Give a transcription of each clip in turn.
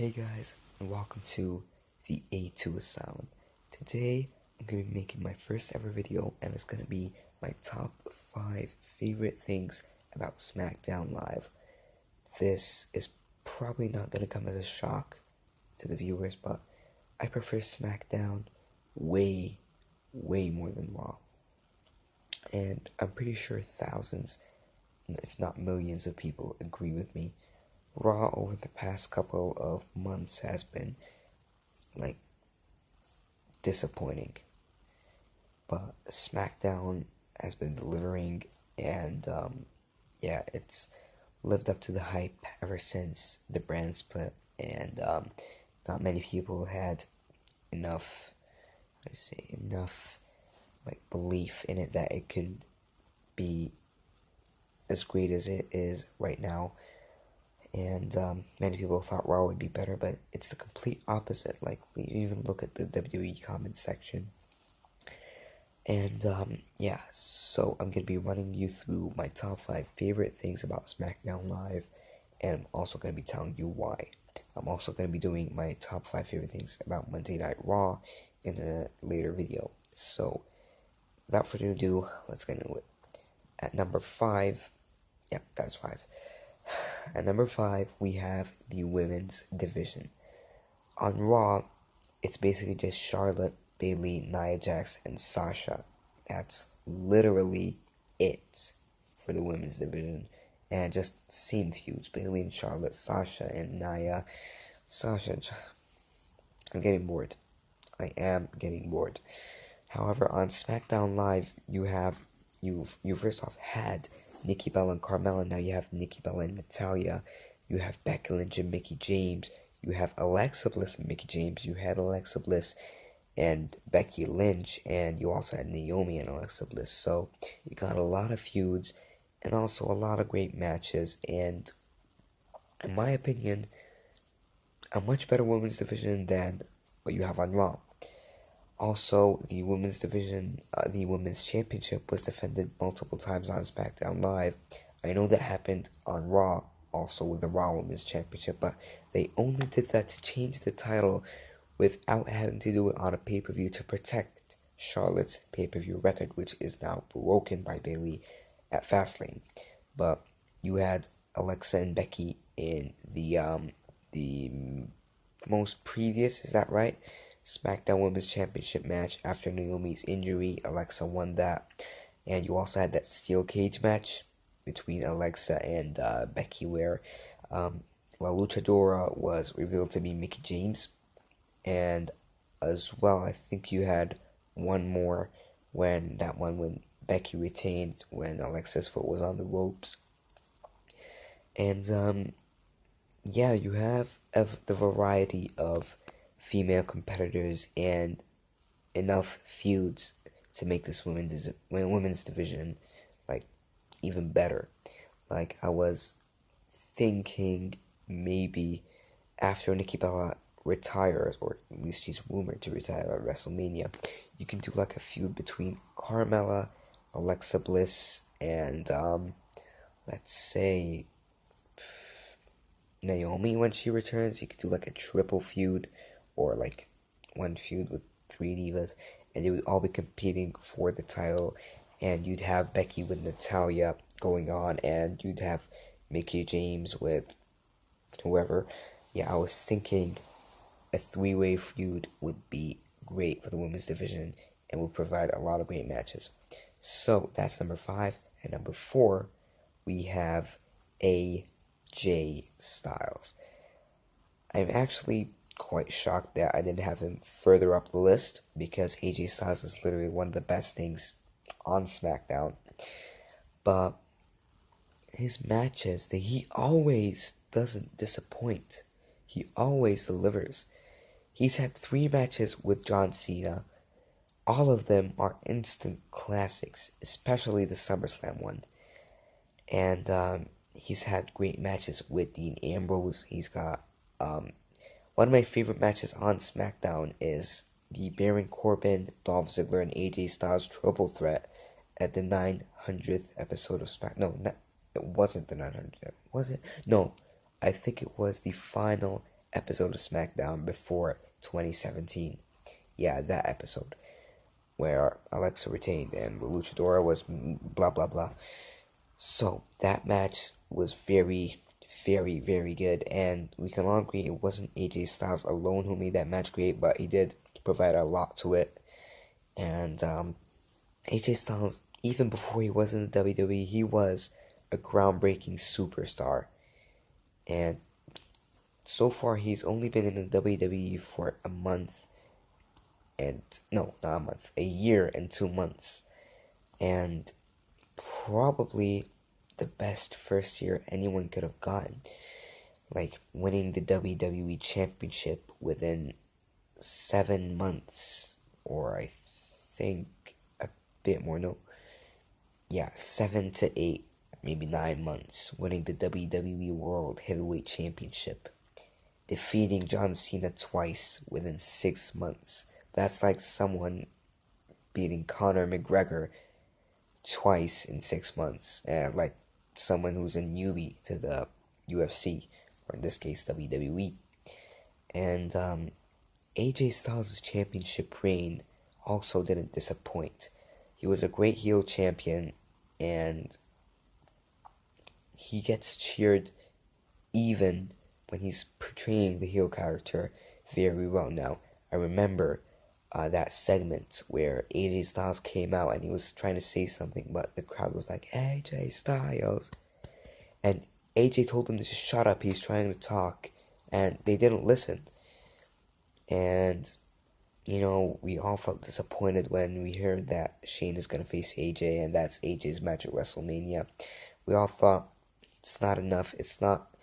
Hey guys, and welcome to the A2 Asylum. Today, I'm going to be making my first ever video, and it's going to be my top 5 favorite things about Smackdown Live. This is probably not going to come as a shock to the viewers, but I prefer Smackdown way more than Raw. And I'm pretty sure thousands, if not millions of people agree with me. Raw over the past couple of months has been like disappointing, but SmackDown has been delivering, and yeah, it's lived up to the hype ever since the brand split, and not many people had enough, enough like belief in it that it could be as great as it is right now. And many people thought Raw would be better, but it's the complete opposite. Like, you even look at the WWE comment section. And yeah, so I'm going to be running you through my top 5 favorite things about SmackDown Live, and I'm also going to be telling you why. I'm also going to be doing my top 5 favorite things about Monday Night Raw in a later video. So, without further ado, let's get into it. At number 5, yep, that's 5. At number 5, we have the women's division. On Raw, it's basically just Charlotte, Bayley, Nia Jax, and Sasha. That's literally it for the women's division. And just same feuds, Bayley and Charlotte, Sasha and Nia, Sasha and I'm getting bored. I am getting bored. However, on SmackDown Live, you first off had Nikki Bella and Carmella. Now you have Nikki Bella and Natalya. You have Becky Lynch and Mickie James. You have Alexa Bliss and Mickie James. You had Alexa Bliss and Becky Lynch, and you also had Naomi and Alexa Bliss. So you got a lot of feuds and also a lot of great matches. And in my opinion, a much better women's division than what you have on Raw. Also, the women's division, the women's championship was defended multiple times on SmackDown Live. I know that happened on Raw, also with the Raw Women's Championship, but they only did that to change the title without having to do it on a pay-per-view to protect Charlotte's pay-per-view record, which is now broken by Bayley at Fastlane. But you had Alexa and Becky in the most previous, is that right? SmackDown Women's Championship match. After Naomi's injury, Alexa won that. And you also had that steel cage match between Alexa and Becky, where La Luchadora was revealed to be Mickie James. And as well, I think you had one more when Becky retained when Alexa's foot was on the ropes. And yeah, you have the variety of female competitors and enough feuds to make this women's division like even better. Like, I was thinking maybe after Nikki Bella retires, or at least she's rumored to retire at WrestleMania, you can do like a feud between Carmella, Alexa Bliss, and let's say Naomi when she returns. You could do like a triple feud, or like one feud with 3 divas, and they would all be competing for the title. And you'd have Becky with Natalya going on, and you'd have Mickie James with whoever. Yeah, I was thinking a 3-way feud would be great for the women's division and would provide a lot of great matches. So that's number 5. And number 4, we have AJ Styles. I'm actually quite shocked that I didn't have him further up the list, because AJ Styles is literally one of the best things on SmackDown. But his matches, he always doesn't disappoint. He always delivers. He's had 3 matches with John Cena. All of them are instant classics, especially the SummerSlam one. And he's had great matches with Dean Ambrose. He's got one of my favorite matches on SmackDown is the Baron Corbin, Dolph Ziggler, and AJ Styles triple threat at the 900th episode of SmackDown. No, it wasn't the 900th. Was it? No, I think it was the final episode of Smackdown before 2017. Yeah, that episode where Alexa retained and the luchadora was blah blah blah. So that match was very, very, very good, and we can all agree it wasn't AJ Styles alone who made that match great, but he did provide a lot to it. And AJ Styles, even before he was in the WWE, he was a groundbreaking superstar. And so far, he's only been in the WWE for a month, and no, not a month, a year and 2 months. And probably the best first year anyone could have gotten. Like winning the WWE Championship within 7 months, or I think a bit more, no. Yeah, 7 to 8, maybe 9 months, winning the WWE World Heavyweight Championship. Defeating John Cena twice within 6 months. That's like someone beating Conor McGregor twice in 6 months. And like someone who's a newbie to the UFC, or in this case WWE. And AJ Styles' championship reign also didn't disappoint. He was a great heel champion, and he gets cheered even when he's portraying the heel character very well. Now, I remember that segment where AJ Styles came out and he was trying to say something, but the crowd was like, AJ Styles. And AJ told him to just shut up, he's trying to talk. And they didn't listen. And, you know, we all felt disappointed when we heard that Shane is going to face AJ, and that's AJ's match at WrestleMania. We all thought, it's not enough, it's not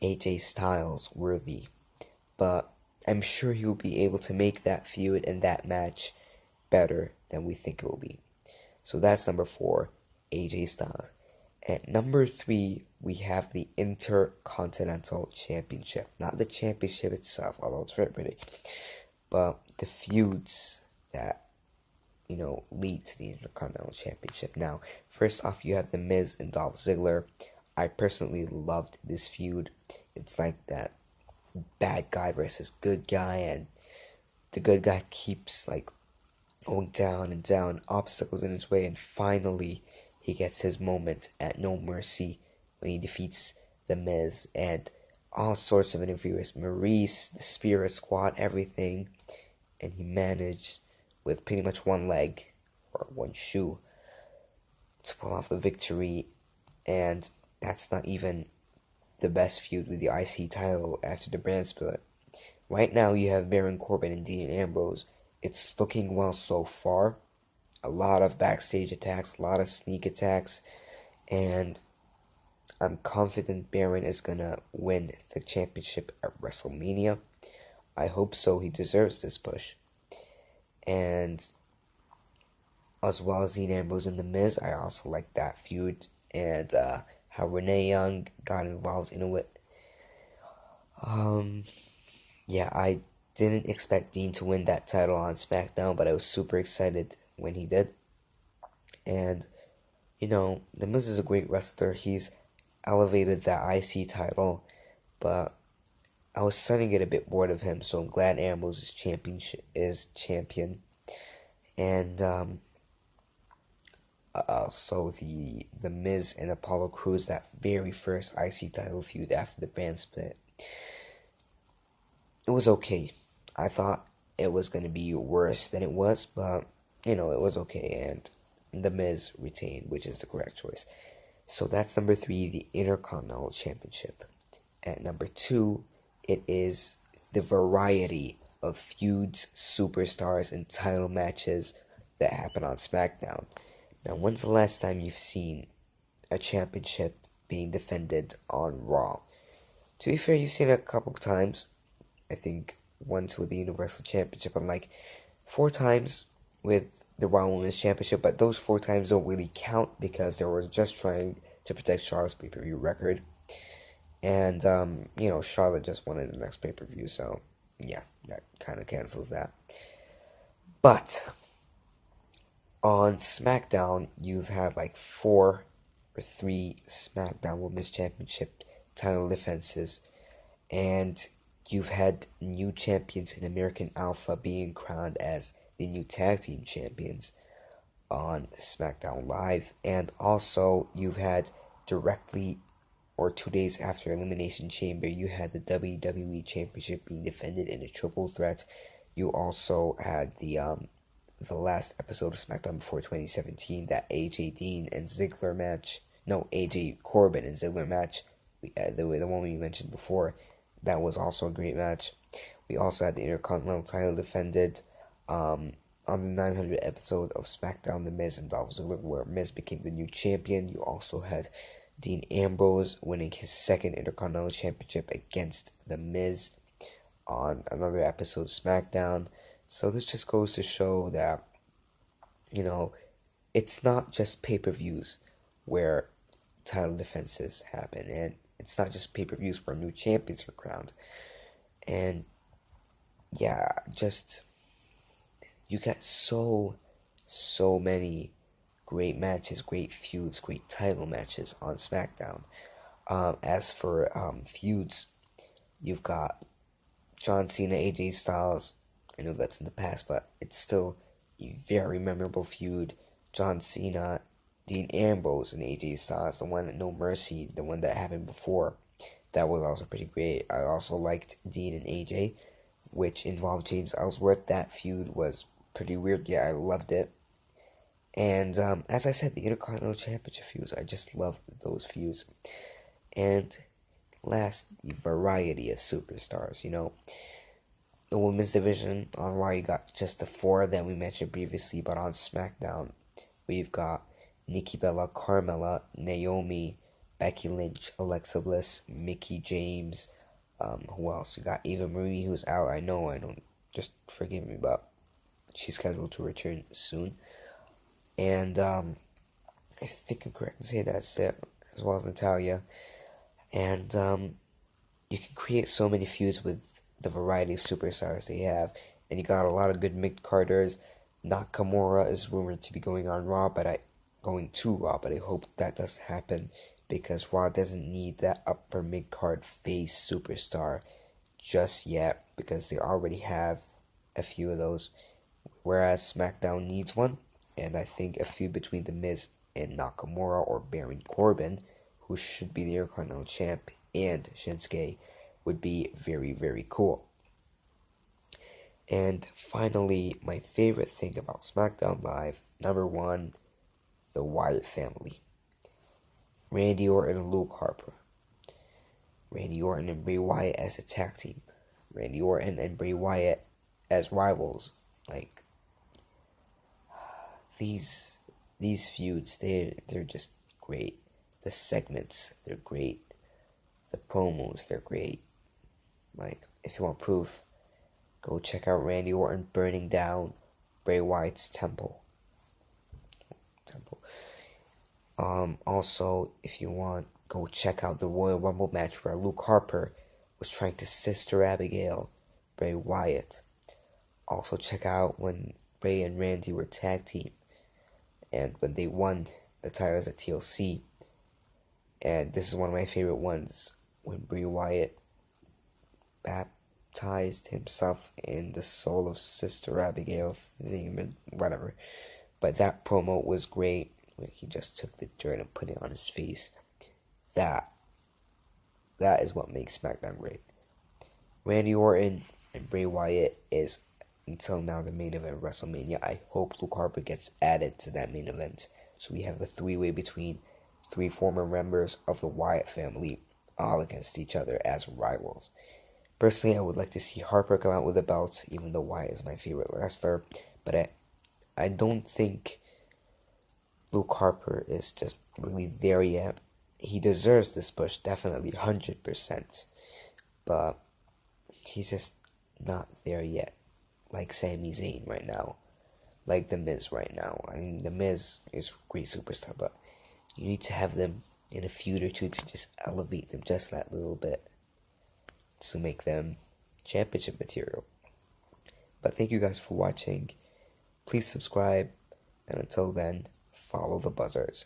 AJ Styles worthy, but I'm sure he will be able to make that feud and that match better than we think it will be. So that's number 4, AJ Styles. At number 3, we have the Intercontinental Championship. Not the championship itself, although it's very pretty, but the feuds that, you know, lead to the Intercontinental Championship. Now, first off, you have The Miz and Dolph Ziggler. I personally loved this feud. It's like that bad guy versus good guy, and the good guy keeps like going down and down, obstacles in his way, and finally he gets his moment at No Mercy when he defeats The Miz and all sorts of interviewers, Maurice, the Spirit Squad, everything, and he managed with pretty much one leg or one shoe to pull off the victory. And that's not even the best feud with the IC title after the brand split. Right now you have Baron Corbin and Dean Ambrose. It's looking well so far. A lot of backstage attacks, a lot of sneak attacks, and I'm confident Baron is gonna win the championship at WrestleMania. I hope so, he deserves this push. And as well as Dean Ambrose and The Miz, I also like that feud, and how Renee Young got involved in it. Yeah, I didn't expect Dean to win that title on SmackDown, but I was super excited when he did. And, you know, The Miz is a great wrestler. He's elevated that IC title, but I was starting to get a bit bored of him, so I'm glad Ambrose is champion. And also the Miz and Apollo Crews, that very first IC title feud after the brand split. It was okay. I thought it was going to be worse than it was, but, you know, it was okay, and The Miz retained, which is the correct choice. So that's number 3, the Intercontinental Championship. At number 2, it is the variety of feuds, superstars, and title matches that happen on SmackDown. Now, when's the last time you've seen a championship being defended on Raw? To be fair, you've seen it a couple times. I think once with the Universal Championship and like 4 times with the Raw Women's Championship, but those 4 times don't really count because they were just trying to protect Charlotte's pay-per-view record. And, you know, Charlotte just won in the next pay-per-view, so yeah, that kind of cancels that. But on SmackDown, you've had like 4 or 3 SmackDown Women's Championship title defenses, and You've had new champions in American Alpha being crowned as the new tag team champions on SmackDown Live, and also you've had directly or 2 days after Elimination Chamber, you had the WWE Championship being defended in a triple threat. You also had the last episode of SmackDown before 2017, that AJ Dean and Ziggler match. No, AJ Corbin and Ziggler match. The one we mentioned before. That was also a great match. We also had the Intercontinental title defended on the 900th episode of SmackDown, The Miz and Dolph Ziggler, where Miz became the new champion. You also had Dean Ambrose winning his second Intercontinental Championship against The Miz on another episode of SmackDown. So this just goes to show that, it's not just pay-per-views where title defenses happen, and it's not just pay-per-views where new champions are crowned. And yeah, just you got so many great matches, great feuds, great title matches on SmackDown. As for feuds, you've got John Cena, AJ Styles. I know that's in the past, but it's still a very memorable feud. John Cena, Dean Ambrose, and AJ Styles, the one at No Mercy, the one that happened before. That was also pretty great. I also liked Dean and AJ, which involved James Ellsworth. That feud was pretty weird. Yeah, I loved it. And as I said, the Intercontinental Championship feuds, I just love those feuds. And last, the variety of superstars. The women's division on Raw, you got just the four that we mentioned previously, but on SmackDown, we've got Nikki Bella, Carmella, Naomi, Becky Lynch, Alexa Bliss, Mickie James. Who else? We got Eva Marie, who's out. I don't. Just forgive me, but she's scheduled to return soon. And I think I'm correct to say that's it, as well as Natalia. And you can create so many feuds with the variety of superstars they have. And you got a lot of good mid-carders. Nakamura is rumored to be going to Raw, but I hope that doesn't happen, because Raw doesn't need that upper mid-card face superstar just yet, because they already have a few of those, whereas SmackDown needs one. And I think a feud between The Miz and Nakamura, or Baron Corbin, who should be the Intercontinental Champ, and Shinsuke would be very, very cool. And finally, my favorite thing about SmackDown Live, number one, the Wyatt family. Randy Orton and Luke Harper. Randy Orton and Bray Wyatt as a tag team. Randy Orton and Bray Wyatt as rivals. Like, these feuds, they're just great. The segments, they're great. The promos, they're great. Like, if you want proof, go check out Randy Orton burning down Bray Wyatt's temple. Also, if you want, go check out the Royal Rumble match where Luke Harper was trying to Sister Abigail Bray Wyatt. Also, check out when Bray and Randy were tag team, and when they won the titles at TLC. And this is one of my favorite ones, when Bray Wyatt baptized himself in the soul of Sister Abigail, whatever. But that promo was great, where he just took the dirt and put it on his face. That is what makes SmackDown great. Randy Orton and Bray Wyatt is, until now, the main event of WrestleMania. I hope Luke Harper gets added to that main event, so we have the three-way between three former members of the Wyatt family, all against each other as rivals. Personally, I would like to see Harper come out with a belt, even though Wyatt is my favorite wrestler, but I don't think Luke Harper is just really there yet. He deserves this push, definitely, 100%, but he's just not there yet, like Sami Zayn right now, like The Miz right now. I mean, The Miz is a great superstar, but you need to have them in a feud or two to just elevate them just that little bit, to make them championship material. But thank you guys for watching. Please subscribe, and until then, follow the buzzers.